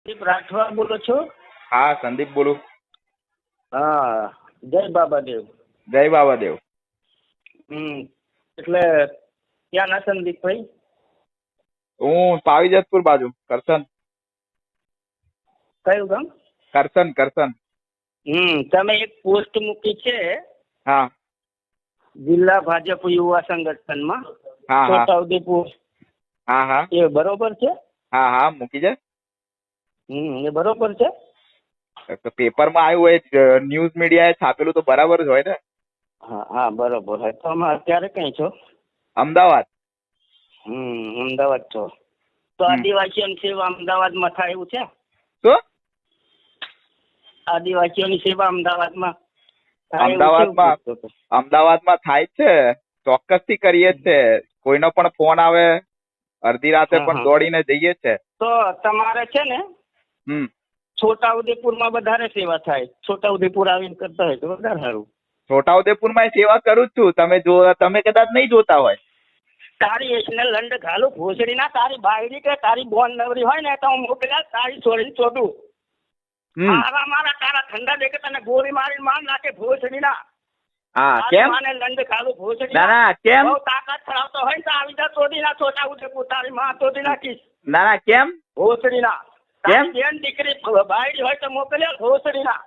સંદીપ રાઠવા બોલો છો? હા, સંદીપ બોલું. હા, જય બાબાદેવ. જય બાબાદેવ. એટલે ક્યાં ના સંદીપભાઈ? હું પાવીજતપુર બાજુ, કરસન. કયું ગામ? કરસન કરસન. તમે એક પોસ્ટ મૂકી છે હા જિલ્લા ભાજપ યુવા સંગઠનમાં હા હા છોટાઉદેપુર. હા હા એ બરોબર છે? હા હા મૂકી છે. એ બરોબર છે. પેપરમાં આવ્યું હોય, ન્યૂઝ મીડિયાએ છાપેલું તો બરાબર જ હોય ને. હા હા બરોબર હોય. તો અમે અત્યારે કઈ છો? અમદાવાદ. અમદાવાદ છો તો આદિવાસીઓની સેવા અમદાવાદમાં થાય એવું છે? શું? આદિવાસીઓની સેવા અમદાવાદમાં થાય એવું છે? અમદાવાદમાં થાય છે, ચોક્કસથી કરીએ જ છે. કોઈનો પણ ફોન આવે અડધી રાતે પણ દોડીને જઈએ છે. તો તમારે છે ને છોટાઉદેપુરમાં વધારે સેવા થાય. છોટાઉદેપુર આવીને કરતા હોય તો વધારે સારું. છોટાઉદેપુરમાં સેવા કરું જ છું. તમે કદાચ નહીં જોતા હોય. તારી એસને લંડ ઘાલું ભોસડી ના, તારી બાયડી કે તારી બોન નવરી હોય ને તો હું મોકલ્યા તારી છોડીને ચોટું. મારા તારા ઠંડા દેખે તને ગોળી મારી માર નાખે ભોસડી ના. હા કેમ? લંડ ઘાલું ભોસડી ના કેમ? બહુ તાકાત ધરાવતો હોય તો આવી જા ચોટી ના છોટાઉદેપુર. તારી માં ચોટી નાખીશ. ના કેમ? ભોસડી ના. કેમ? બેન દીકરી બાયડી હોય તો મોકલ્યા ભોસડી ના.